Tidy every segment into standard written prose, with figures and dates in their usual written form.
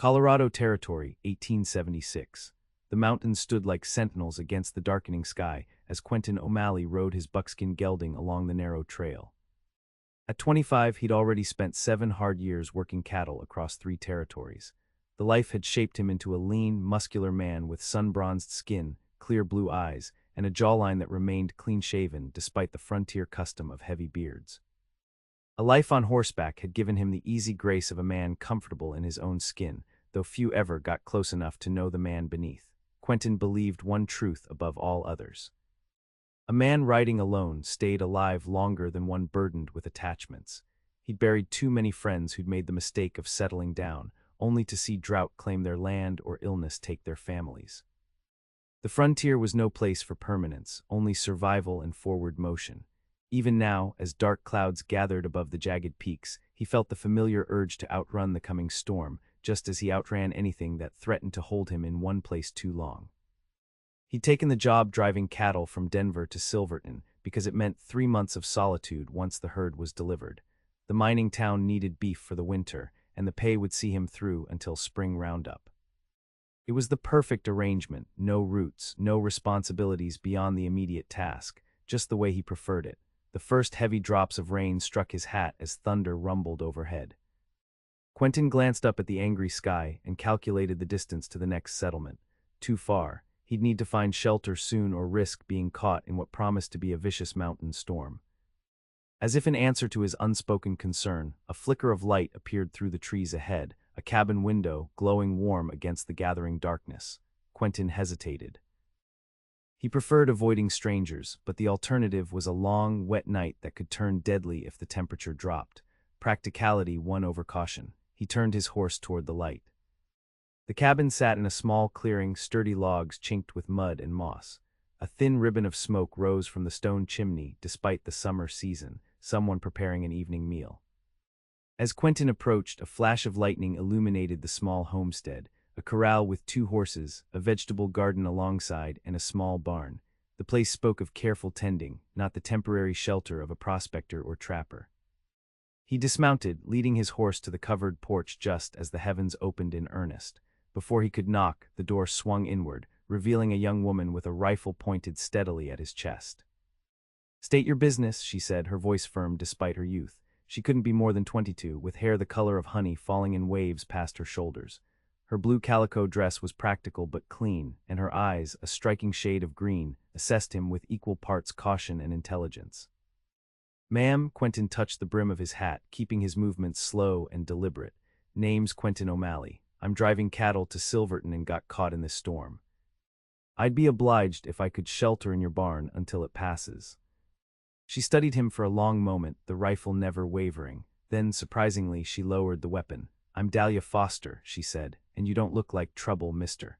Colorado Territory, 1876. The mountains stood like sentinels against the darkening sky as Quentin O'Malley rode his buckskin gelding along the narrow trail. At 25, he'd already spent 7 hard years working cattle across 3 territories. The life had shaped him into a lean, muscular man with sun-bronzed skin, clear blue eyes, and a jawline that remained clean-shaven despite the frontier custom of heavy beards. A life on horseback had given him the easy grace of a man comfortable in his own skin, though few ever got close enough to know the man beneath. Quentin believed one truth above all others. A man riding alone stayed alive longer than one burdened with attachments. He'd buried too many friends who'd made the mistake of settling down, only to see drought claim their land or illness take their families. The frontier was no place for permanence, only survival and forward motion. Even now, as dark clouds gathered above the jagged peaks, he felt the familiar urge to outrun the coming storm, just as he outran anything that threatened to hold him in one place too long. He'd taken the job driving cattle from Denver to Silverton because it meant 3 months of solitude once the herd was delivered. The mining town needed beef for the winter, and the pay would see him through until spring roundup. It was the perfect arrangement, no roots, no responsibilities beyond the immediate task, just the way he preferred it. The first heavy drops of rain struck his hat as thunder rumbled overhead. Quentin glanced up at the angry sky and calculated the distance to the next settlement. Too far. He'd need to find shelter soon or risk being caught in what promised to be a vicious mountain storm. As if in answer to his unspoken concern, a flicker of light appeared through the trees ahead, a cabin window glowing warm against the gathering darkness. Quentin hesitated. He preferred avoiding strangers, but the alternative was a long, wet night that could turn deadly if the temperature dropped. Practicality won over caution. He turned his horse toward the light. The cabin sat in a small clearing, sturdy logs chinked with mud and moss. A thin ribbon of smoke rose from the stone chimney despite the summer season, someone preparing an evening meal. As Quentin approached, a flash of lightning illuminated the small homestead, a corral with 2 horses, a vegetable garden alongside, and a small barn. The place spoke of careful tending, not the temporary shelter of a prospector or trapper. He dismounted, leading his horse to the covered porch just as the heavens opened in earnest. Before he could knock, the door swung inward, revealing a young woman with a rifle pointed steadily at his chest. "State your business," she said, her voice firm despite her youth. She couldn't be more than 22, with hair the color of honey falling in waves past her shoulders. Her blue calico dress was practical but clean, and her eyes, a striking shade of green, assessed him with equal parts caution and intelligence. "Ma'am," Quentin touched the brim of his hat, keeping his movements slow and deliberate. "Name's Quentin O'Malley. I'm driving cattle to Silverton and got caught in this storm. I'd be obliged if I could shelter in your barn until it passes." She studied him for a long moment, the rifle never wavering. Then, surprisingly, she lowered the weapon. "I'm Dahlia Foster," she said, "and you don't look like trouble, mister."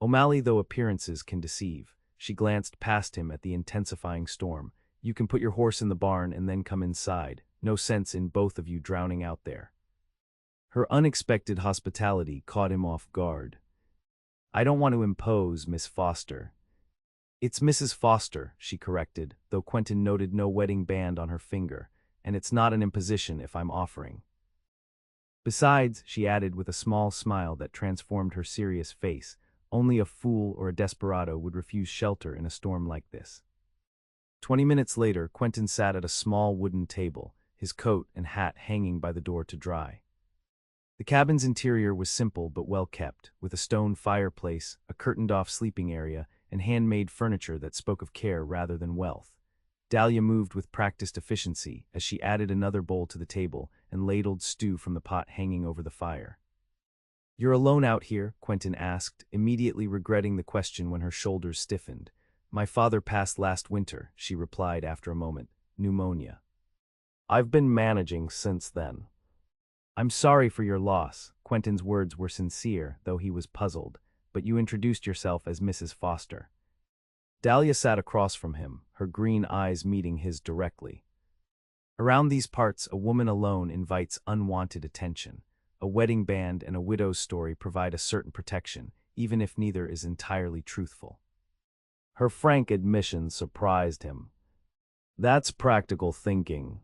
O'Malley, though appearances can deceive. She glanced past him at the intensifying storm. "You can put your horse in the barn and then come inside. No sense in both of you drowning out there." Her unexpected hospitality caught him off guard. "I don't want to impose, Miss Foster." "It's Mrs. Foster," she corrected, though Quentin noted no wedding band on her finger, "and it's not an imposition if I'm offering." "Besides," she added with a small smile that transformed her serious face, "only a fool or a desperado would refuse shelter in a storm like this." 20 minutes later, Quentin sat at a small wooden table, his coat and hat hanging by the door to dry. The cabin's interior was simple but well kept, with a stone fireplace, a curtained-off sleeping area, and handmade furniture that spoke of care rather than wealth. Dahlia moved with practiced efficiency as she added another bowl to the table and ladled stew from the pot hanging over the fire. "You're alone out here?" Quentin asked, immediately regretting the question when her shoulders stiffened. "My father passed last winter," she replied after a moment. "Pneumonia. I've been managing since then." "I'm sorry for your loss." Quentin's words were sincere, though he was puzzled. "But you introduced yourself as Mrs. Foster." Dahlia sat across from him, her green eyes meeting his directly. "Around these parts, a woman alone invites unwanted attention. A wedding band and a widow's story provide a certain protection, even if neither is entirely truthful." Her frank admission surprised him. "That's practical thinking."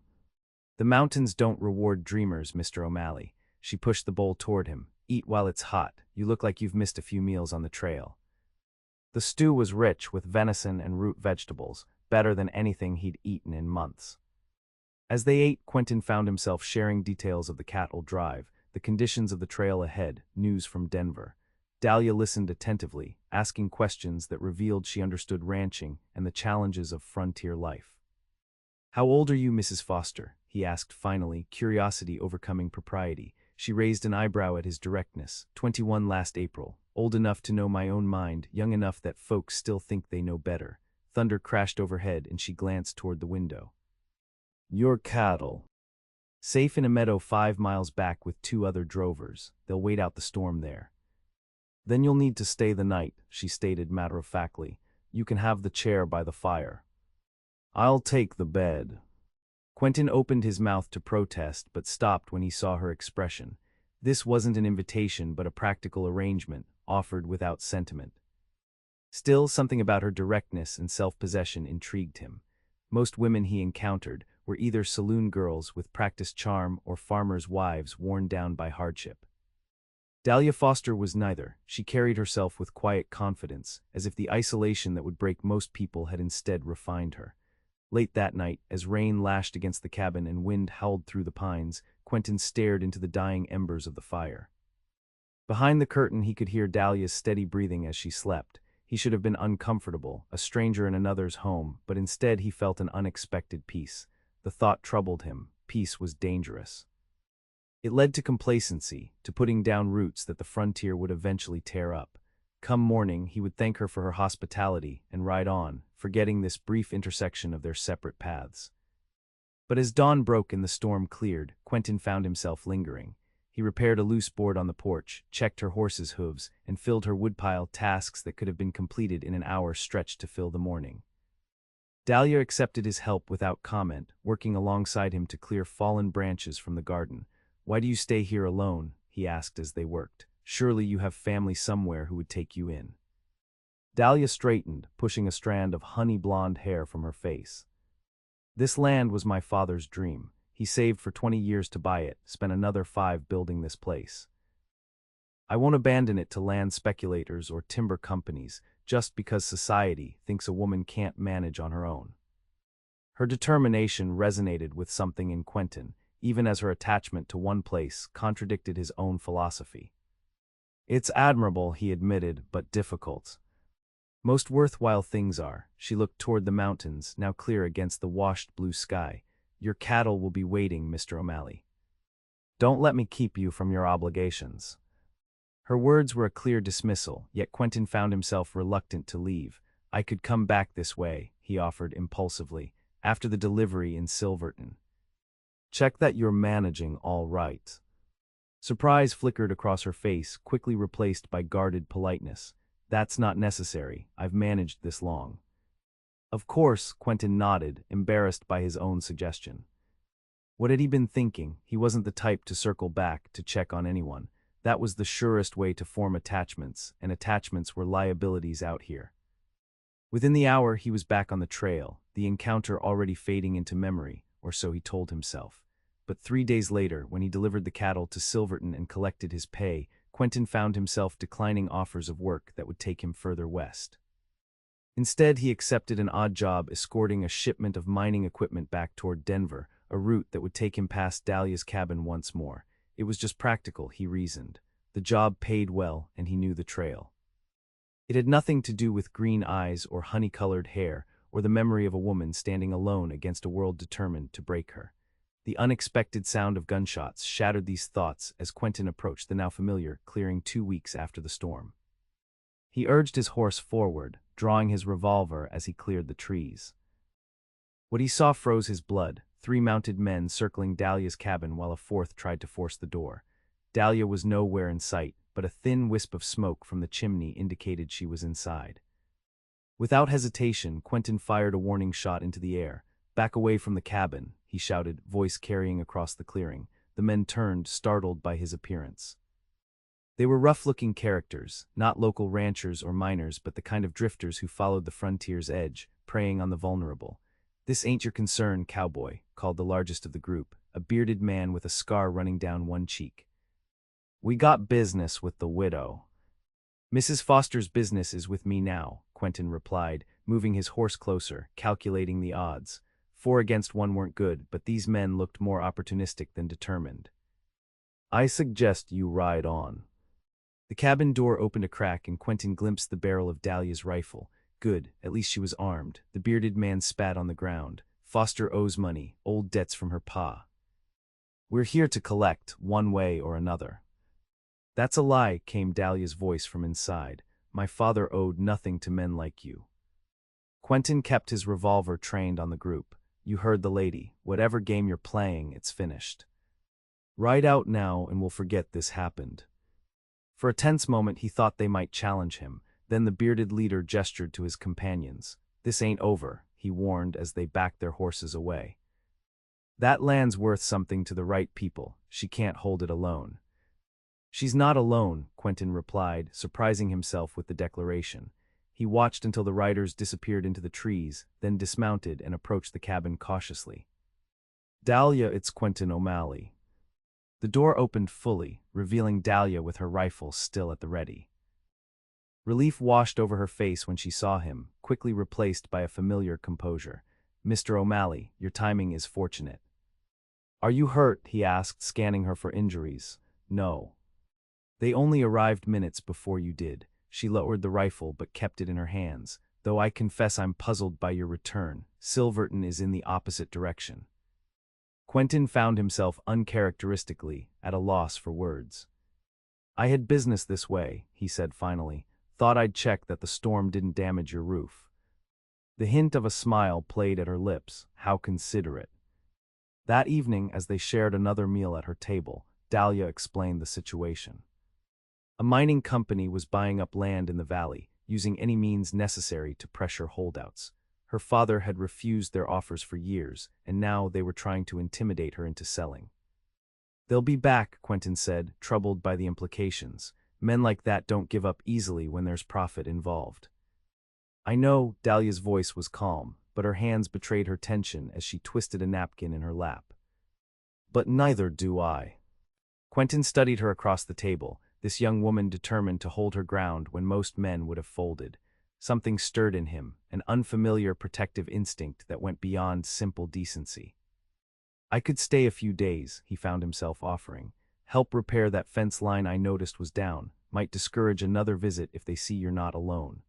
"The mountains don't reward dreamers, Mr. O'Malley." She pushed the bowl toward him. Eat while it's hot. You look like you've missed a few meals on the trail. The stew was rich with venison and root vegetables, better than anything he'd eaten in months. As they ate, Quentin found himself sharing details of the cattle drive, the conditions of the trail ahead, news from Denver. Dahlia listened attentively, asking questions that revealed she understood ranching and the challenges of frontier life. "How old are you, Mrs. Foster?" he asked finally, curiosity overcoming propriety. She raised an eyebrow at his directness. 21 last April. Old enough to know my own mind, young enough that folks still think they know better. Thunder crashed overhead and she glanced toward the window. "Your cattle." "Safe in a meadow 5 miles back with 2 other drovers. They'll wait out the storm there." "Then you'll need to stay the night," she stated matter-of-factly. "You can have the chair by the fire." "I'll take the bed." Quentin opened his mouth to protest but stopped when he saw her expression. This wasn't an invitation but a practical arrangement, offered without sentiment. Still, something about her directness and self-possession intrigued him. Most women he encountered were either saloon girls with practiced charm or farmers' wives worn down by hardship. Dahlia Foster was neither. She carried herself with quiet confidence, as if the isolation that would break most people had instead refined her. Late that night, as rain lashed against the cabin and wind howled through the pines, Quentin stared into the dying embers of the fire. Behind the curtain he could hear Dahlia's steady breathing as she slept. He should have been uncomfortable, a stranger in another's home, but instead he felt an unexpected peace. The thought troubled him. Peace was dangerous. It led to complacency, to putting down roots that the frontier would eventually tear up. Come morning, he would thank her for her hospitality and ride on, forgetting this brief intersection of their separate paths. But as dawn broke and the storm cleared, Quentin found himself lingering. He repaired a loose board on the porch, checked her horse's hooves, and filled her woodpile, tasks that could have been completed in an hour stretched to fill the morning. Dahlia accepted his help without comment, working alongside him to clear fallen branches from the garden. "Why do you stay here alone?" he asked as they worked. "Surely you have family somewhere who would take you in." Dahlia straightened, pushing a strand of honey-blonde hair from her face. "This land was my father's dream. He saved for 20 years to buy it, spent another 5 building this place. I won't abandon it to land speculators or timber companies, just because society thinks a woman can't manage on her own." Her determination resonated with something in Quentin, even as her attachment to one place contradicted his own philosophy. "It's admirable," he admitted, "but difficult. Most worthwhile things are." She looked toward the mountains, now clear against the washed blue sky. "Your cattle will be waiting, Mr. O'Malley. Don't let me keep you from your obligations." Her words were a clear dismissal, yet Quentin found himself reluctant to leave. "I could come back this way," he offered impulsively, "after the delivery in Silverton. Check that you're managing all right." Surprise flickered across her face, quickly replaced by guarded politeness. "That's not necessary. I've managed this long." "Of course," Quentin nodded, embarrassed by his own suggestion. What had he been thinking? He wasn't the type to circle back to check on anyone. That was the surest way to form attachments, and attachments were liabilities out here. Within the hour, he was back on the trail, the encounter already fading into memory, or so he told himself. But 3 days later, when he delivered the cattle to Silverton and collected his pay, Quentin found himself declining offers of work that would take him further west. Instead, he accepted an odd job escorting a shipment of mining equipment back toward Denver, a route that would take him past Dahlia's cabin once more. It was just practical, he reasoned. The job paid well, and he knew the trail. It had nothing to do with green eyes or honey-colored hair, or the memory of a woman standing alone against a world determined to break her. The unexpected sound of gunshots shattered these thoughts as Quentin approached the now familiar clearing 2 weeks after the storm. He urged his horse forward, drawing his revolver as he cleared the trees. What he saw froze his blood, 3 mounted men circling Dahlia's cabin while a 4th tried to force the door. Dahlia was nowhere in sight, but a thin wisp of smoke from the chimney indicated she was inside. Without hesitation, Quentin fired a warning shot into the air. "Back away from the cabin," he shouted, voice carrying across the clearing. The men turned, startled by his appearance. They were rough-looking characters, not local ranchers or miners, but the kind of drifters who followed the frontier's edge, preying on the vulnerable. "This ain't your concern, Cowboy," called the largest of the group, a bearded man with a scar running down one cheek. We got business with the widow. Mrs. Foster's business is with me now, Quentin replied, moving his horse closer, calculating the odds. 4 against 1 weren't good, but these men looked more opportunistic than determined. I suggest you ride on. The cabin door opened a crack and Quentin glimpsed the barrel of Dahlia's rifle. Good, at least she was armed. The bearded man spat on the ground. Foster owes money, old debts from her pa. We're here to collect, one way or another. That's a lie, came Dahlia's voice from inside. My father owed nothing to men like you. Quentin kept his revolver trained on the group. You heard the lady. Whatever game you're playing, it's finished. Ride out now and we'll forget this happened. For a tense moment he thought they might challenge him. Then the bearded leader gestured to his companions. This ain't over, he warned as they backed their horses away. That land's worth something to the right people. She can't hold it alone. She's not alone, Quentin replied, surprising himself with the declaration. He watched until the riders disappeared into the trees, then dismounted and approached the cabin cautiously. Dahlia, it's Quentin O'Malley. The door opened fully, revealing Dahlia with her rifle still at the ready. Relief washed over her face when she saw him, quickly replaced by a familiar composure. Mr. O'Malley, your timing is fortunate. Are you hurt? He asked, scanning her for injuries. No. They only arrived minutes before you did. She lowered the rifle but kept it in her hands. Though I confess I'm puzzled by your return. Silverton is in the opposite direction. Quentin found himself uncharacteristically at a loss for words. I had business this way, he said finally. Thought I'd check that the storm didn't damage your roof. The hint of a smile played at her lips. How considerate. That evening, as they shared another meal at her table, Dahlia explained the situation. A mining company was buying up land in the valley, using any means necessary to pressure holdouts. Her father had refused their offers for years, and now they were trying to intimidate her into selling. They'll be back, Quentin said, troubled by the implications. Men like that don't give up easily when there's profit involved. I know, Dahlia's voice was calm, but her hands betrayed her tension as she twisted a napkin in her lap. But neither do I. Quentin studied her across the table, this young woman determined to hold her ground when most men would have folded. Something stirred in him, an unfamiliar protective instinct that went beyond simple decency. I could stay a few days, he found himself offering. Help repair that fence line I noticed was down, might discourage another visit if they see you're not alone.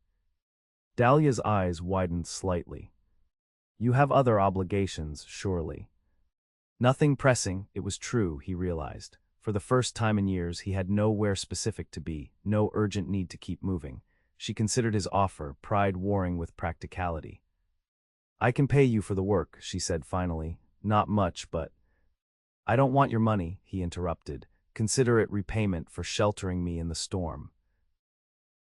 Dahlia's eyes widened slightly. You have other obligations, surely. Nothing pressing, it was true, he realized. For the first time in years, he had nowhere specific to be, no urgent need to keep moving. She considered his offer, pride warring with practicality. I can pay you for the work, she said finally. Not much, but... I don't want your money, he interrupted. Consider it repayment for sheltering me in the storm.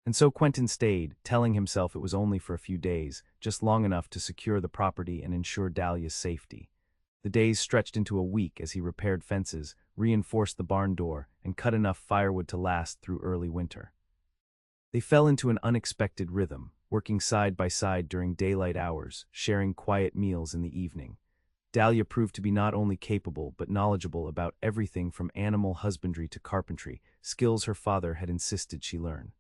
And so Quentin stayed, telling himself it was only for a few days, just long enough to secure the property and ensure Dahlia's safety. The days stretched into a week as he repaired fences, reinforced the barn door, and cut enough firewood to last through early winter. They fell into an unexpected rhythm, working side by side during daylight hours, sharing quiet meals in the evening. Dahlia proved to be not only capable but knowledgeable about everything from animal husbandry to carpentry, skills her father had insisted she learn.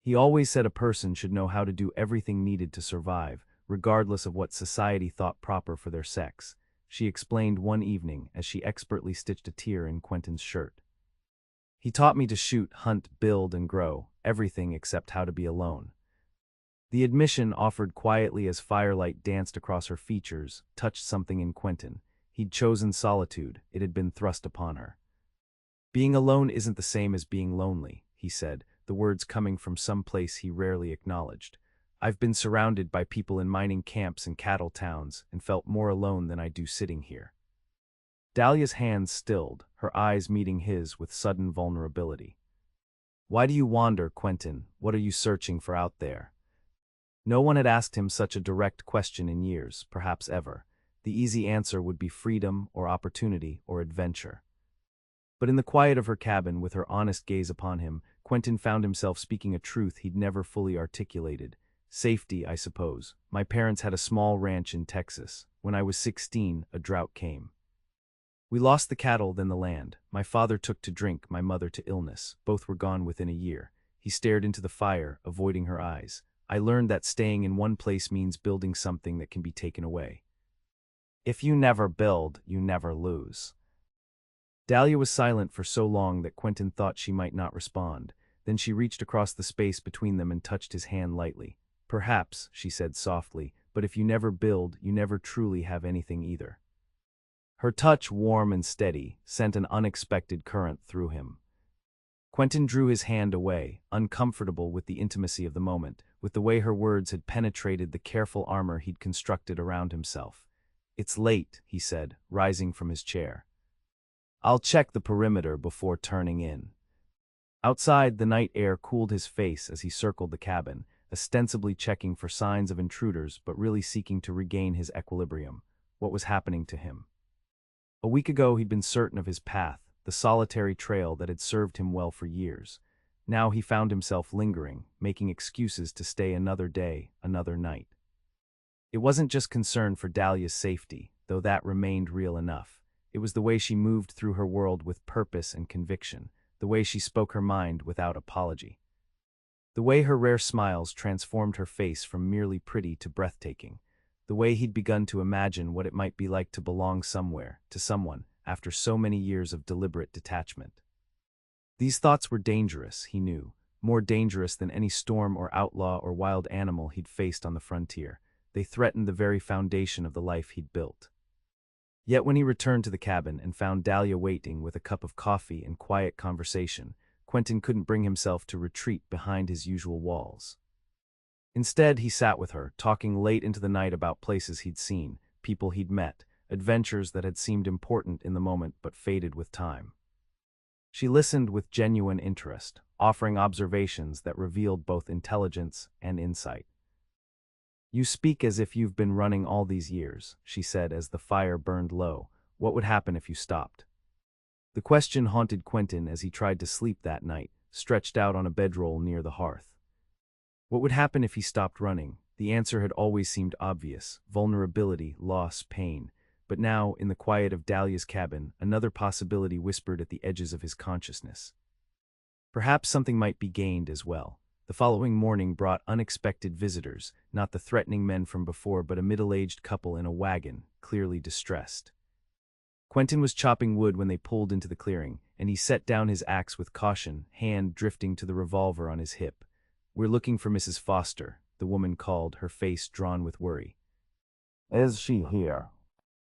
He always said a person should know how to do everything needed to survive, regardless of what society thought proper for their sex, she explained one evening as she expertly stitched a tear in Quentin's shirt. He taught me to shoot, hunt, build, and grow, everything except how to be alone. The admission, offered quietly as firelight danced across her features, touched something in Quentin. He'd chosen solitude, it had been thrust upon her. Being alone isn't the same as being lonely, he said, the words coming from some place he rarely acknowledged. I've been surrounded by people in mining camps and cattle towns and felt more alone than I do sitting here. Dahlia's hands stilled, her eyes meeting his with sudden vulnerability. Why do you wander, Quentin? What are you searching for out there? No one had asked him such a direct question in years, perhaps ever. The easy answer would be freedom or opportunity or adventure. But in the quiet of her cabin, with her honest gaze upon him, Quentin found himself speaking a truth he'd never fully articulated. Safety, I suppose. My parents had a small ranch in Texas. When I was 16, a drought came. We lost the cattle, then the land. My father took to drink, my mother to illness. Both were gone within a year. He stared into the fire, avoiding her eyes. I learned that staying in one place means building something that can be taken away. If you never build, you never lose. Dahlia was silent for so long that Quentin thought she might not respond. Then she reached across the space between them and touched his hand lightly. Perhaps, she said softly, but if you never build, you never truly have anything either. Her touch, warm and steady, sent an unexpected current through him. Quentin drew his hand away, uncomfortable with the intimacy of the moment, with the way her words had penetrated the careful armor he'd constructed around himself. It's late, he said, rising from his chair. I'll check the perimeter before turning in. Outside, the night air cooled his face as he circled the cabin, ostensibly checking for signs of intruders but really seeking to regain his equilibrium. What was happening to him? A week ago he'd been certain of his path, the solitary trail that had served him well for years. Now he found himself lingering, making excuses to stay another day, another night. It wasn't just concern for Dahlia's safety, though that remained real enough. It was the way she moved through her world with purpose and conviction, the way she spoke her mind without apology. The way her rare smiles transformed her face from merely pretty to breathtaking. The way he'd begun to imagine what it might be like to belong somewhere, to someone, after so many years of deliberate detachment. These thoughts were dangerous, he knew, more dangerous than any storm or outlaw or wild animal he'd faced on the frontier. They threatened the very foundation of the life he'd built. Yet when he returned to the cabin and found Dahlia waiting with a cup of coffee and quiet conversation, Quentin couldn't bring himself to retreat behind his usual walls. Instead, he sat with her, talking late into the night about places he'd seen, people he'd met, adventures that had seemed important in the moment but faded with time. She listened with genuine interest, offering observations that revealed both intelligence and insight. You speak as if you've been running all these years, she said as the fire burned low. What would happen if you stopped? The question haunted Quentin as he tried to sleep that night, stretched out on a bedroll near the hearth. What would happen if he stopped running? The answer had always seemed obvious: vulnerability, loss, pain. But now, in the quiet of Dahlia's cabin, another possibility whispered at the edges of his consciousness. Perhaps something might be gained as well. The following morning brought unexpected visitors, not the threatening men from before but a middle-aged couple in a wagon, clearly distressed. Quentin was chopping wood when they pulled into the clearing, and he set down his axe with caution, hand drifting to the revolver on his hip. We're looking for Mrs. Foster, the woman called, her face drawn with worry. Is she here?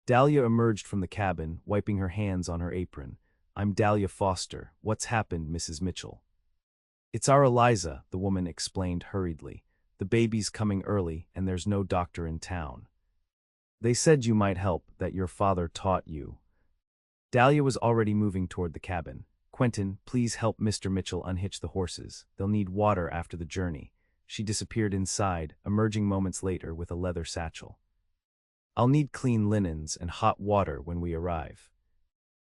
Dahlia emerged from the cabin, wiping her hands on her apron. I'm Dahlia Foster. What's happened, Mrs. Mitchell? It's our Eliza, the woman explained hurriedly. The baby's coming early, and there's no doctor in town. They said you might help, that your father taught you. Dahlia was already moving toward the cabin. Quentin, please help Mr. Mitchell unhitch the horses. They'll need water after the journey. She disappeared inside, emerging moments later with a leather satchel. I'll need clean linens and hot water when we arrive.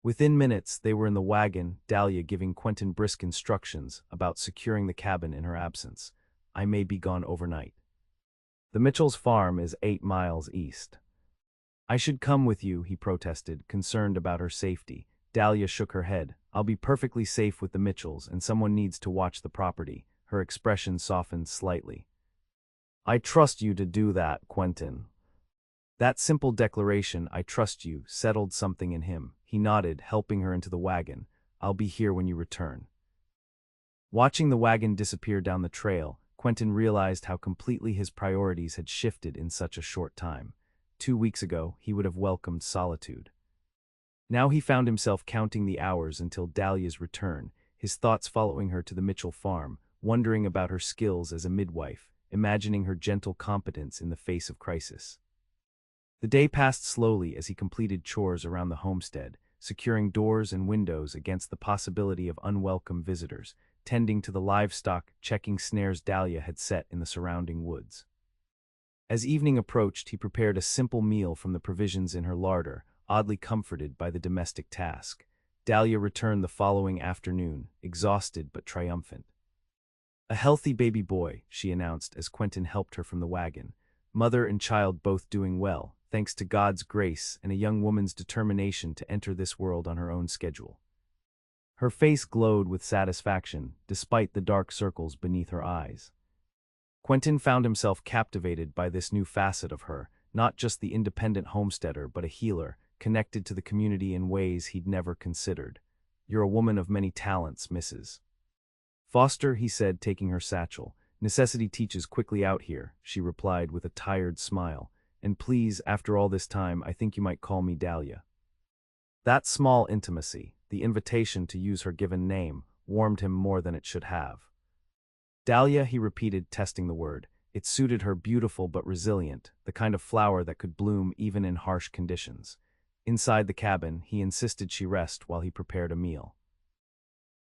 Within minutes, they were in the wagon, Dahlia giving Quentin brisk instructions about securing the cabin in her absence. I may be gone overnight. The Mitchells' farm is 8 miles east. I should come with you, he protested, concerned about her safety. Dahlia shook her head. I'll be perfectly safe with the Mitchells, and someone needs to watch the property. Her expression softened slightly. I trust you to do that, Quentin. That simple declaration, I trust you, settled something in him. He nodded, helping her into the wagon. I'll be here when you return. Watching the wagon disappear down the trail, Quentin realized how completely his priorities had shifted in such a short time. 2 weeks ago, he would have welcomed solitude. Now he found himself counting the hours until Dahlia's return, his thoughts following her to the Mitchell farm, wondering about her skills as a midwife, imagining her gentle competence in the face of crisis. The day passed slowly as he completed chores around the homestead, securing doors and windows against the possibility of unwelcome visitors, tending to the livestock, checking snares Dahlia had set in the surrounding woods. As evening approached, he prepared a simple meal from the provisions in her larder, oddly comforted by the domestic task. Dahlia returned the following afternoon, exhausted but triumphant. A healthy baby boy, she announced as Quentin helped her from the wagon. Mother and child both doing well, thanks to God's grace and a young woman's determination to enter this world on her own schedule. Her face glowed with satisfaction, despite the dark circles beneath her eyes. Quentin found himself captivated by this new facet of her, not just the independent homesteader but a healer, connected to the community in ways he'd never considered. "You're a woman of many talents, Mrs. Foster," he said, taking her satchel. "Necessity teaches quickly out here," she replied with a tired smile. "And please, after all this time, I think you might call me Dahlia." That small intimacy, the invitation to use her given name, warmed him more than it should have. "Dahlia," he repeated, testing the word. It suited her, beautiful but resilient, the kind of flower that could bloom even in harsh conditions. Inside the cabin, he insisted she rest while he prepared a meal.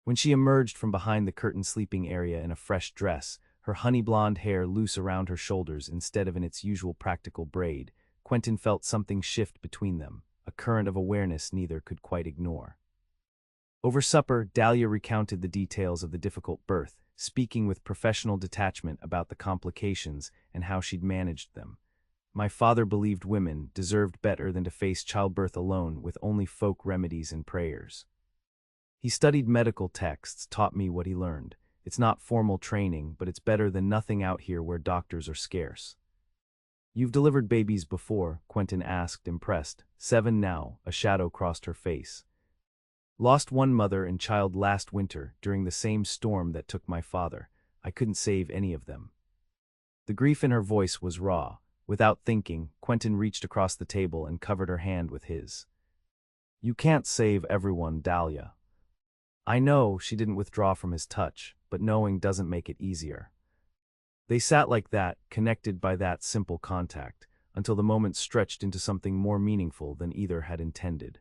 When she emerged from behind the curtained sleeping area in a fresh dress, her honey-blonde hair loose around her shoulders instead of in its usual practical braid, Quentin felt something shift between them, a current of awareness neither could quite ignore. Over supper, Dahlia recounted the details of the difficult birth, speaking with professional detachment about the complications and how she'd managed them. "My father believed women deserved better than to face childbirth alone with only folk remedies and prayers. He studied medical texts, taught me what he learned. It's not formal training, but it's better than nothing out here where doctors are scarce." "You've delivered babies before?" Quentin asked, impressed. "7 now," a shadow crossed her face. "Lost one mother and child last winter during the same storm that took my father. I couldn't save any of them." The grief in her voice was raw. Without thinking, Quentin reached across the table and covered her hand with his. "You can't save everyone, Dahlia." "I know," she didn't withdraw from his touch, but knowing doesn't make it easier. They sat like that, connected by that simple contact, until the moment stretched into something more meaningful than either had intended.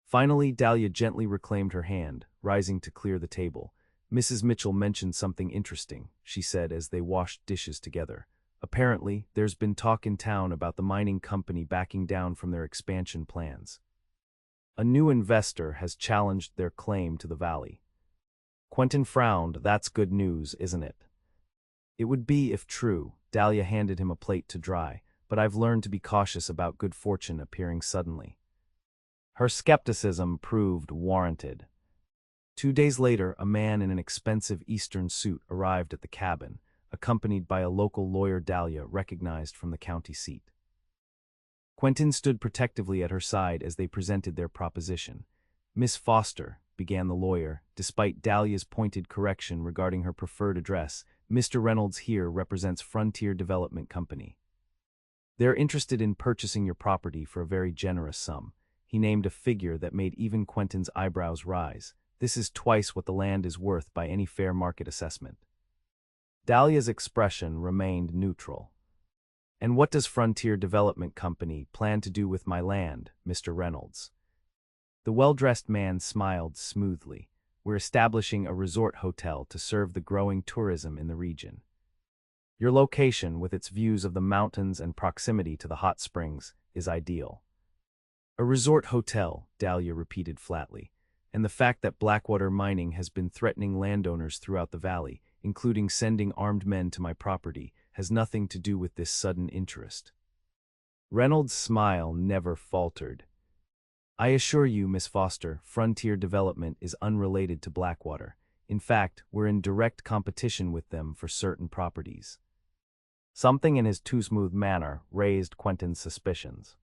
Finally, Dahlia gently reclaimed her hand, rising to clear the table. "Mrs. Mitchell mentioned something interesting," she said as they washed dishes together. "Apparently, there's been talk in town about the mining company backing down from their expansion plans. A new investor has challenged their claim to the valley." Quentin frowned. "That's good news, isn't it?" "It would be if true." Dahlia handed him a plate to dry, "but I've learned to be cautious about good fortune appearing suddenly." Her skepticism proved warranted. 2 days later, a man in an expensive Eastern suit arrived at the cabin, accompanied by a local lawyer Dahlia recognized from the county seat. Quentin stood protectively at her side as they presented their proposition. "Miss Foster," began the lawyer, despite Dahlia's pointed correction regarding her preferred address, "Mr. Reynolds here represents Frontier Development Company. They're interested in purchasing your property for a very generous sum." He named a figure that made even Quentin's eyebrows rise. "This is twice what the land is worth by any fair market assessment." Dahlia's expression remained neutral. "And what does Frontier Development Company plan to do with my land, Mr. Reynolds?" The well-dressed man smiled smoothly. "We're establishing a resort hotel to serve the growing tourism in the region. Your location, with its views of the mountains and proximity to the hot springs, is ideal." "A resort hotel," Dahlia repeated flatly. "And the fact that Blackwater Mining has been threatening landowners throughout the valley, including sending armed men to my property, has nothing to do with this sudden interest." Reynolds' smile never faltered. "I assure you, Miss Foster, Frontier Development is unrelated to Blackwater. In fact, we're in direct competition with them for certain properties." Something in his too-smooth manner raised Quentin's suspicions.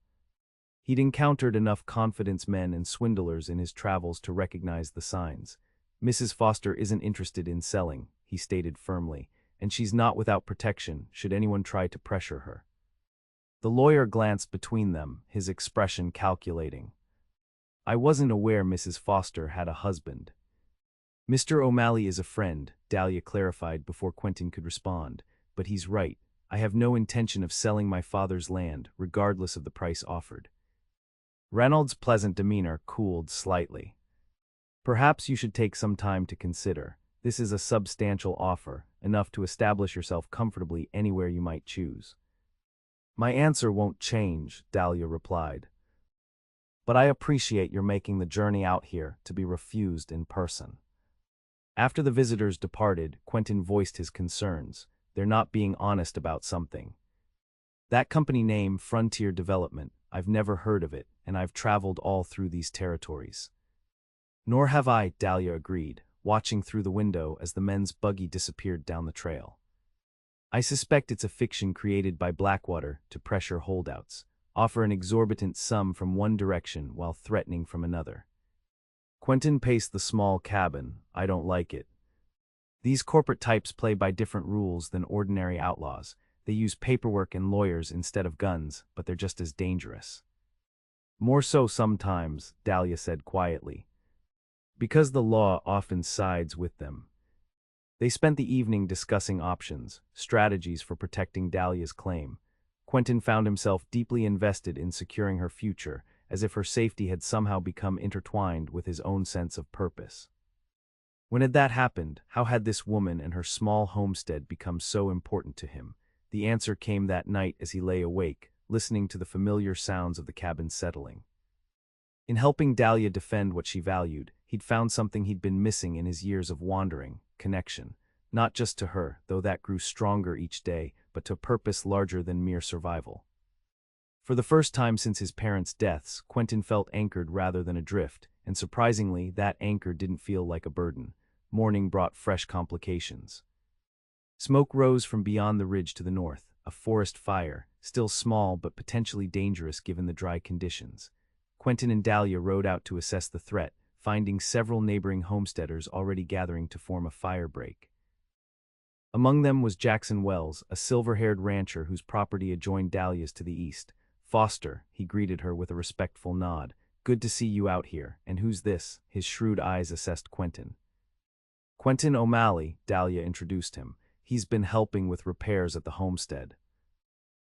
He'd encountered enough confidence men and swindlers in his travels to recognize the signs. "Mrs. Foster isn't interested in selling," he stated firmly, "and she's not without protection should anyone try to pressure her." The lawyer glanced between them, his expression calculating. "I wasn't aware Mrs. Foster had a husband." "Mr. O'Malley is a friend," Dahlia clarified before Quentin could respond. "But he's right. I have no intention of selling my father's land, regardless of the price offered." Reynolds' pleasant demeanor cooled slightly. "Perhaps you should take some time to consider. This is a substantial offer, enough to establish yourself comfortably anywhere you might choose." "My answer won't change," Dahlia replied. "But I appreciate your making the journey out here to be refused in person." After the visitors departed, Quentin voiced his concerns. "They're not being honest about something." That company name, Frontier Development, I've never heard of it, and I've traveled all through these territories. Nor have I, Dahlia agreed, watching through the window as the men's buggy disappeared down the trail. I suspect it's a fiction created by Blackwater to pressure holdouts, offer an exorbitant sum from one direction while threatening from another. Quentin paced the small cabin. I don't like it. These corporate types play by different rules than ordinary outlaws. They use paperwork and lawyers instead of guns, but they're just as dangerous. More so sometimes, Dahlia said quietly, because the law often sides with them. They spent the evening discussing options, strategies for protecting Dahlia's claim. Quentin found himself deeply invested in securing her future, as if her safety had somehow become intertwined with his own sense of purpose. When had that happened? How had this woman and her small homestead become so important to him? The answer came that night as he lay awake, listening to the familiar sounds of the cabin settling. In helping Dahlia defend what she valued, he'd found something he'd been missing in his years of wandering: connection. Not just to her, though that grew stronger each day, but to purpose larger than mere survival. For the first time since his parents' deaths, Quentin felt anchored rather than adrift, and surprisingly, that anchor didn't feel like a burden. Morning brought fresh complications. Smoke rose from beyond the ridge to the north, a forest fire, still small but potentially dangerous given the dry conditions. Quentin and Dahlia rode out to assess the threat, finding several neighboring homesteaders already gathering to form a fire break. Among them was Jackson Wells, a silver-haired rancher whose property adjoined Dahlia's to the east. "Foster," he greeted her with a respectful nod. "Good to see you out here. And who's this?" His shrewd eyes assessed Quentin. "Quentin O'Malley," Dahlia introduced him. "He's been helping with repairs at the homestead."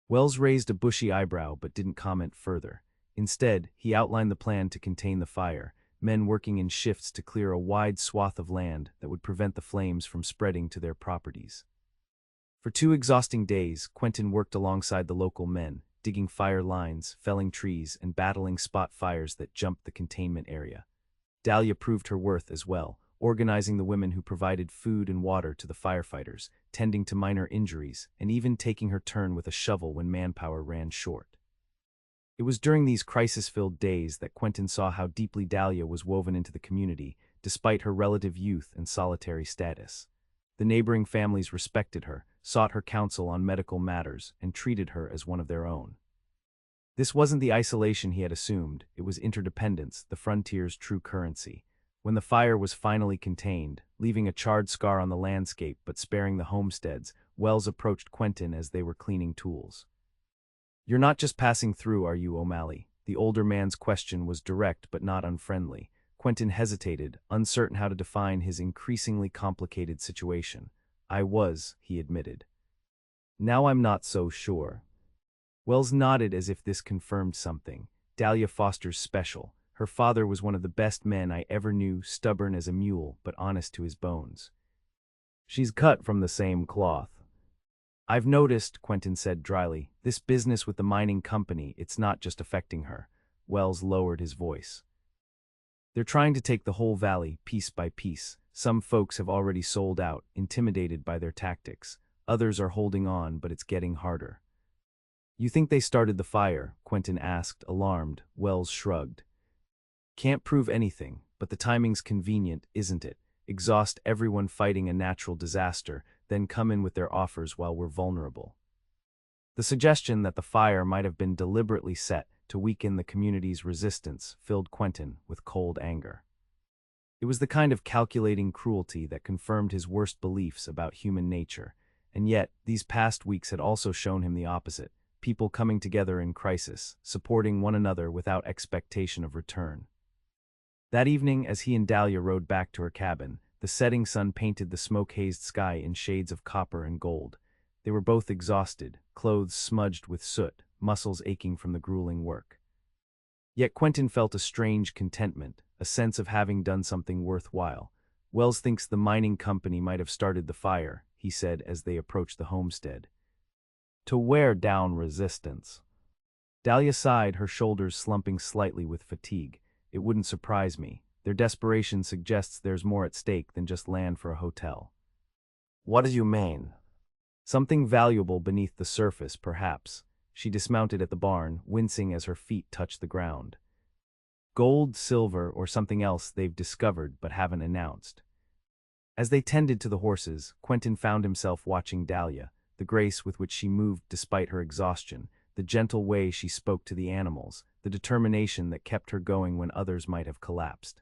Wells raised a bushy eyebrow but didn't comment further. Instead, he outlined the plan to contain the fire, men working in shifts to clear a wide swath of land that would prevent the flames from spreading to their properties. For 2 exhausting days, Quentin worked alongside the local men, digging fire lines, felling trees, and battling spot fires that jumped the containment area. Dahlia proved her worth as well, organizing the women who provided food and water to the firefighters, tending to minor injuries, and even taking her turn with a shovel when manpower ran short. It was during these crisis-filled days that Quentin saw how deeply Dahlia was woven into the community, despite her relative youth and solitary status. The neighboring families respected her, sought her counsel on medical matters, and treated her as one of their own. This wasn't the isolation he had assumed, it was interdependence, the frontier's true currency. When the fire was finally contained, leaving a charred scar on the landscape but sparing the homesteads, Wells approached Quentin as they were cleaning tools. "You're not just passing through, are you, O'Malley?" The older man's question was direct but not unfriendly. Quentin hesitated, uncertain how to define his increasingly complicated situation. "I was," he admitted. "Now I'm not so sure." Wells nodded as if this confirmed something. Dahlia Foster's special. Her father was one of the best men I ever knew, stubborn as a mule but honest to his bones. "She's cut from the same cloth." "I've noticed," Quentin said dryly, "this business with the mining company, it's not just affecting her." Wells lowered his voice. "They're trying to take the whole valley, piece by piece. Some folks have already sold out, intimidated by their tactics. Others are holding on, but it's getting harder." "You think they started the fire?" Quentin asked, alarmed. Wells shrugged. "Can't prove anything, but the timing's convenient, isn't it? Exhaust everyone fighting a natural disaster, then come in with their offers while we're vulnerable." The suggestion that the fire might have been deliberately set to weaken the community's resistance filled Quentin with cold anger. It was the kind of calculating cruelty that confirmed his worst beliefs about human nature, and yet these past weeks had also shown him the opposite: people coming together in crisis, supporting one another without expectation of return. That evening, as he and Dahlia rode back to her cabin, the setting sun painted the smoke-hazed sky in shades of copper and gold. They were both exhausted, clothes smudged with soot, muscles aching from the grueling work. Yet Quentin felt a strange contentment, a sense of having done something worthwhile. "Wells thinks the mining company might have started the fire," he said as they approached the homestead. "To wear down resistance." Dahlia sighed, her shoulders slumping slightly with fatigue. "It wouldn't surprise me. Their desperation suggests there's more at stake than just land for a hotel." What do you mean? "Something valuable beneath the surface, perhaps." She dismounted at the barn, wincing as her feet touched the ground. Gold, silver, or something else they've discovered but haven't announced. As they tended to the horses, Quentin found himself watching Dahlia, the grace with which she moved despite her exhaustion, the gentle way she spoke to the animals, the determination that kept her going when others might have collapsed.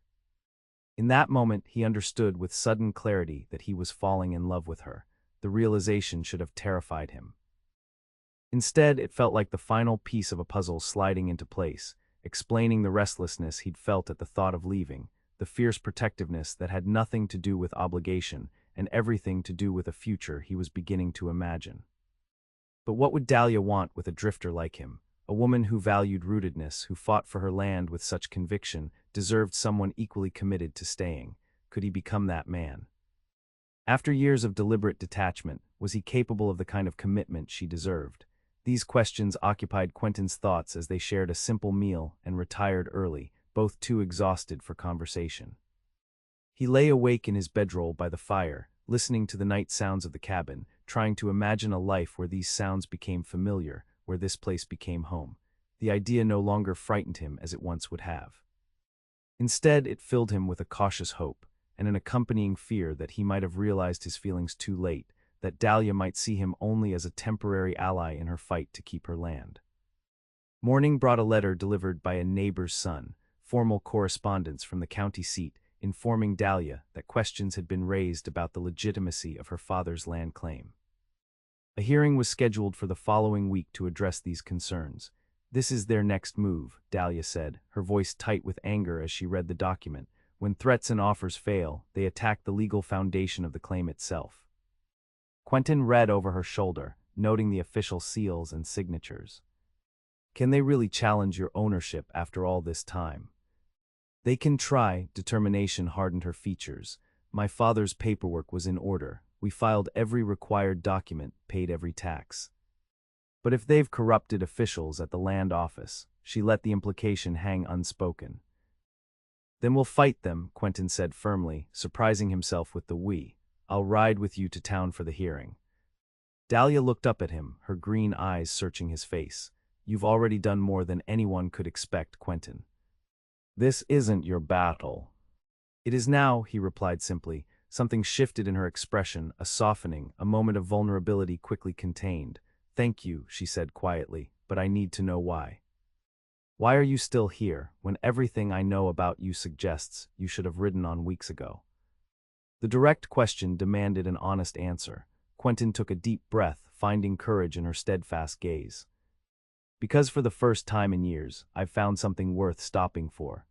In that moment, he understood with sudden clarity that he was falling in love with her. The realization should have terrified him. Instead, it felt like the final piece of a puzzle sliding into place, explaining the restlessness he'd felt at the thought of leaving, the fierce protectiveness that had nothing to do with obligation and everything to do with a future he was beginning to imagine. But what would Dahlia want with a drifter like him? A woman who valued rootedness, who fought for her land with such conviction, deserved someone equally committed to staying. Could he become that man? After years of deliberate detachment, was he capable of the kind of commitment she deserved? These questions occupied Quentin's thoughts as they shared a simple meal and retired early, both too exhausted for conversation. He lay awake in his bedroll by the fire, listening to the night sounds of the cabin, trying to imagine a life where these sounds became familiar, where this place became home. The idea no longer frightened him as it once would have. Instead, it filled him with a cautious hope, and an accompanying fear that he might have realized his feelings too late, that Dahlia might see him only as a temporary ally in her fight to keep her land. Morning brought a letter delivered by a neighbor's son, formal correspondence from the county seat, informing Dahlia that questions had been raised about the legitimacy of her father's land claim. A hearing was scheduled for the following week to address these concerns. "This is their next move," Dahlia said, her voice tight with anger as she read the document. "When threats and offers fail, they attack the legal foundation of the claim itself." Quentin read over her shoulder, noting the official seals and signatures. Can they really challenge your ownership after all this time? They can try. Determination hardened her features. My father's paperwork was in order. We filed every required document, paid every tax. But if they've corrupted officials at the land office, she let the implication hang unspoken. Then we'll fight them, Quentin said firmly, surprising himself with the we. I'll ride with you to town for the hearing. Dahlia looked up at him, her green eyes searching his face. You've already done more than anyone could expect, Quentin. This isn't your battle. It is now, he replied simply. Something shifted in her expression, a softening, a moment of vulnerability quickly contained. Thank you, she said quietly, but I need to know why. Why are you still here, when everything I know about you suggests you should have ridden on weeks ago? The direct question demanded an honest answer. Quentin took a deep breath, finding courage in her steadfast gaze. Because for the first time in years, I've found something worth stopping for.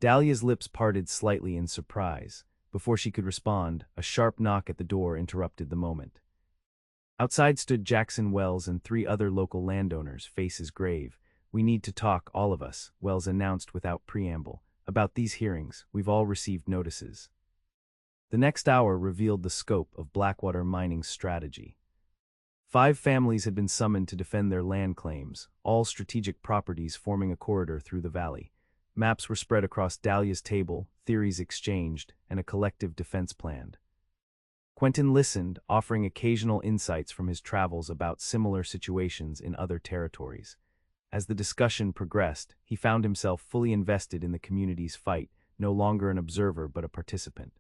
Dahlia's lips parted slightly in surprise. Before she could respond, a sharp knock at the door interrupted the moment. Outside stood Jackson Wells and 3 other local landowners, faces grave. We need to talk, all of us, Wells announced without preamble. About these hearings, we've all received notices. The next hour revealed the scope of Blackwater Mining's strategy. 5 families had been summoned to defend their land claims, all strategic properties forming a corridor through the valley. Maps were spread across Dahlia's table, theories exchanged, and a collective defense planned. Quentin listened, offering occasional insights from his travels about similar situations in other territories. As the discussion progressed, he found himself fully invested in the community's fight, no longer an observer but a participant.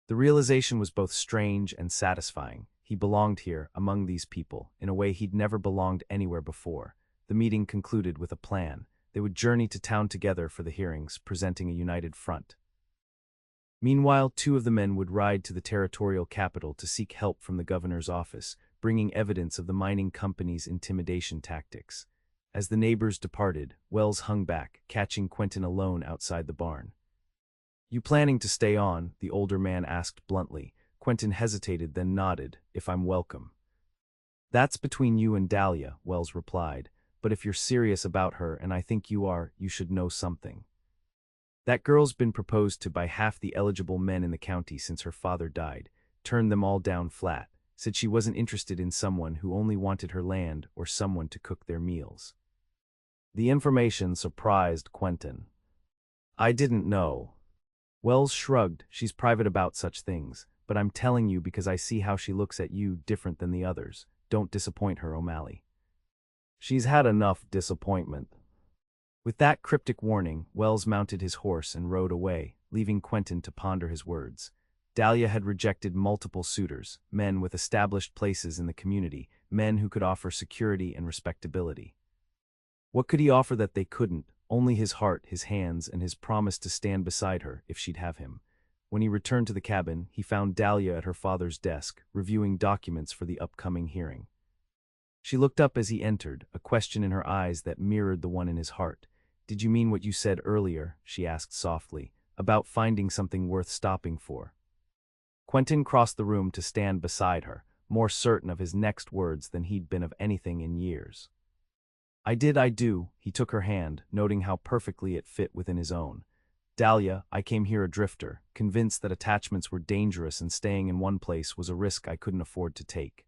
The realization was both strange and satisfying. He belonged here, among these people, in a way he'd never belonged anywhere before. The meeting concluded with a plan. They would journey to town together for the hearings, presenting a united front. Meanwhile, 2 of the men would ride to the territorial capital to seek help from the governor's office, bringing evidence of the mining company's intimidation tactics. As the neighbors departed, Wells hung back, catching Quentin alone outside the barn. You planning to stay on? The older man asked bluntly. Quentin hesitated, then nodded. If I'm welcome. That's between you and Dahlia, Wells replied. But if you're serious about her, and I think you are, you should know something. That girl's been proposed to by half the eligible men in the county since her father died, turned them all down flat, said she wasn't interested in someone who only wanted her land or someone to cook their meals. The information surprised Quentin. I didn't know. Wells shrugged. She's private about such things, but I'm telling you because I see how she looks at you different than the others. Don't disappoint her, O'Malley. She's had enough disappointment. With that cryptic warning, Wells mounted his horse and rode away, leaving Quentin to ponder his words. Dahlia had rejected multiple suitors, men with established places in the community, men who could offer security and respectability. What could he offer that they couldn't? Only his heart, his hands, and his promise to stand beside her if she'd have him. When he returned to the cabin, he found Dahlia at her father's desk, reviewing documents for the upcoming hearing. She looked up as he entered, a question in her eyes that mirrored the one in his heart. "Did you mean what you said earlier," she asked softly, "about finding something worth stopping for?" Quentin crossed the room to stand beside her, more certain of his next words than he'd been of anything in years. I do," he took her hand, noting how perfectly it fit within his own. "Dahlia, I came here a drifter, convinced that attachments were dangerous and staying in one place was a risk I couldn't afford to take.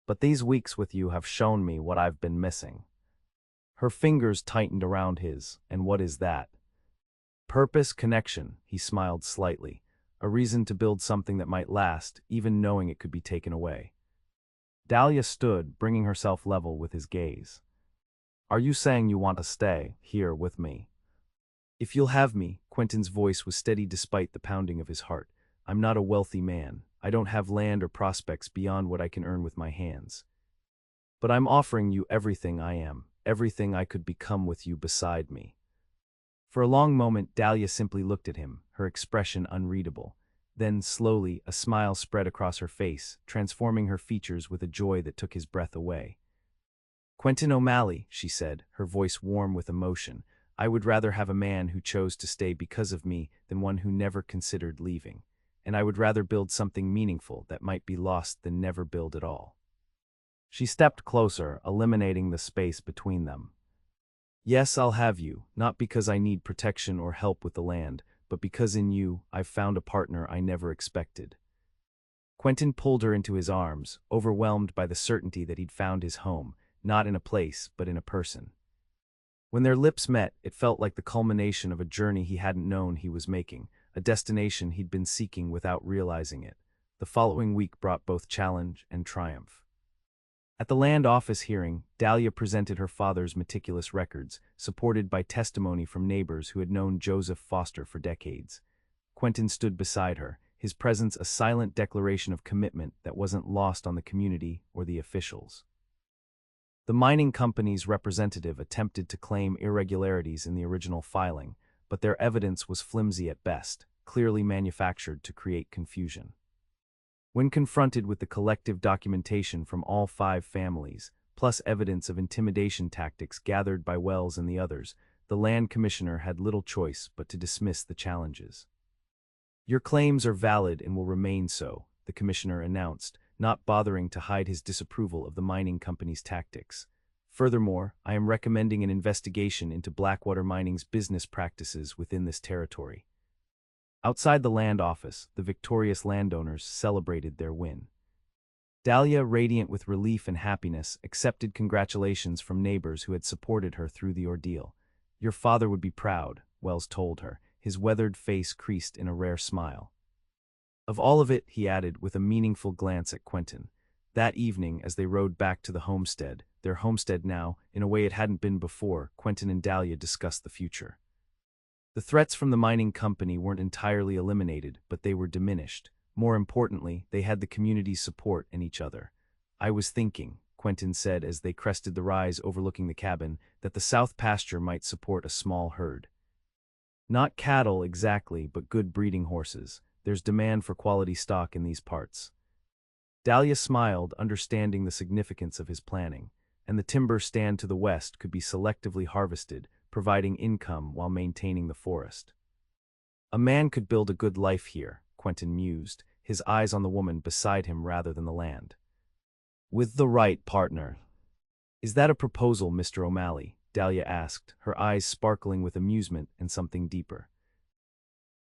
But these weeks with you have shown me what I've been missing." Her fingers tightened around his, and what is that? Purpose, connection, he smiled slightly. A reason to build something that might last, even knowing it could be taken away. Dahlia stood, bringing herself level with his gaze. "Are you saying you want to stay here with me?" "If you'll have me," Quentin's voice was steady despite the pounding of his heart. "I'm not a wealthy man. I don't have land or prospects beyond what I can earn with my hands. But I'm offering you everything I am, everything I could become with you beside me." For a long moment, Dahlia simply looked at him, her expression unreadable. Then, slowly, a smile spread across her face, transforming her features with a joy that took his breath away. "Quentin O'Malley," she said, her voice warm with emotion, "I would rather have a man who chose to stay because of me than one who never considered leaving. And I would rather build something meaningful that might be lost than never build at all." She stepped closer, eliminating the space between them. "Yes, I'll have you, not because I need protection or help with the land, but because in you, I've found a partner I never expected." Quentin pulled her into his arms, overwhelmed by the certainty that he'd found his home, not in a place, but in a person. When their lips met, it felt like the culmination of a journey he hadn't known he was making, a destination he'd been seeking without realizing it. The following week brought both challenge and triumph. At the land office hearing, Dahlia presented her father's meticulous records, supported by testimony from neighbors who had known Joseph Foster for decades. Quentin stood beside her, his presence a silent declaration of commitment that wasn't lost on the community or the officials. The mining company's representative attempted to claim irregularities in the original filing, but their evidence was flimsy at best, clearly manufactured to create confusion. When confronted with the collective documentation from all 5 families, plus evidence of intimidation tactics gathered by Wells and the others, the land commissioner had little choice but to dismiss the challenges. "Your claims are valid and will remain so," the commissioner announced, not bothering to hide his disapproval of the mining company's tactics. "Furthermore, I am recommending an investigation into Blackwater Mining's business practices within this territory." Outside the land office, the victorious landowners celebrated their win. Dahlia, radiant with relief and happiness, accepted congratulations from neighbors who had supported her through the ordeal. "Your father would be proud," Wells told her, his weathered face creased in a rare smile. "Of all of it," he added with a meaningful glance at Quentin. That evening, as they rode back to the homestead, their homestead now, in a way it hadn't been before, Quentin and Dahlia discussed the future. The threats from the mining company weren't entirely eliminated, but they were diminished. More importantly, they had the community's support and each other. "I was thinking," Quentin said as they crested the rise overlooking the cabin, "that the south pasture might support a small herd. Not cattle exactly, but good breeding horses. There's demand for quality stock in these parts." Dahlia smiled, understanding the significance of his planning, and the timber stand to the west could be selectively harvested, providing income while maintaining the forest. "A man could build a good life here," Quentin mused, his eyes on the woman beside him rather than the land. "With the right partner." "Is that a proposal, Mr. O'Malley?" Dahlia asked, her eyes sparkling with amusement and something deeper.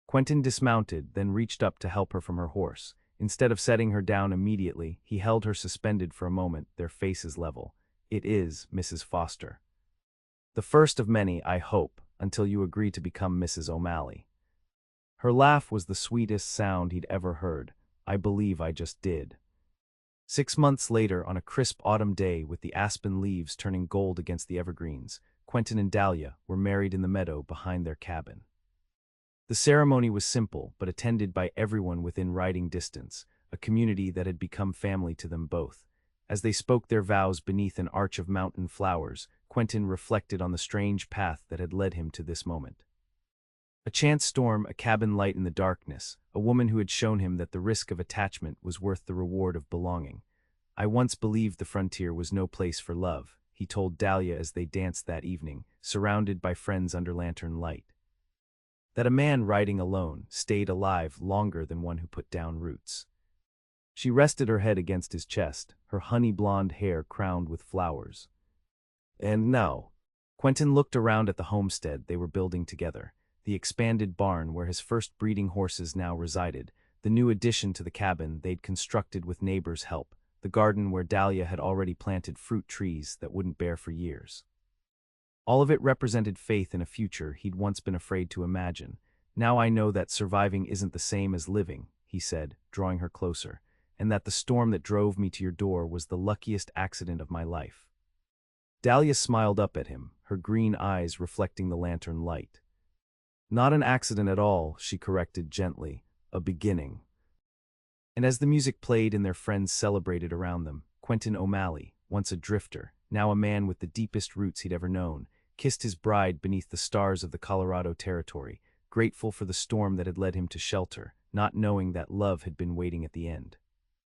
Quentin dismounted, then reached up to help her from her horse. Instead of setting her down immediately, he held her suspended for a moment, their faces level. "It is, Mrs. Foster. The first of many, I hope, until you agree to become Mrs. O'Malley." Her laugh was the sweetest sound he'd ever heard. "I believe I just did." 6 months later, on a crisp autumn day with the aspen leaves turning gold against the evergreens, Quentin and Dahlia were married in the meadow behind their cabin. The ceremony was simple but attended by everyone within riding distance, a community that had become family to them both. As they spoke their vows beneath an arch of mountain flowers, Quentin reflected on the strange path that had led him to this moment. A chance storm, a cabin light in the darkness, a woman who had shown him that the risk of attachment was worth the reward of belonging. "I once believed the frontier was no place for love," he told Dahlia as they danced that evening, surrounded by friends under lantern light. "That a man riding alone stayed alive longer than one who put down roots." She rested her head against his chest, her honey-blonde hair crowned with flowers. "And now?" Quentin looked around at the homestead they were building together, the expanded barn where his first breeding horses now resided, the new addition to the cabin they'd constructed with neighbors' help, the garden where Dahlia had already planted fruit trees that wouldn't bear for years. All of it represented faith in a future he'd once been afraid to imagine. "Now I know that surviving isn't the same as living," he said, drawing her closer, "and that the storm that drove me to your door was the luckiest accident of my life." Dahlia smiled up at him, her green eyes reflecting the lantern light. "Not an accident at all," she corrected gently, "a beginning." And as the music played and their friends celebrated around them, Quentin O'Malley, once a drifter, now a man with the deepest roots he'd ever known, kissed his bride beneath the stars of the Colorado Territory, grateful for the storm that had led him to shelter, not knowing that love had been waiting at the end.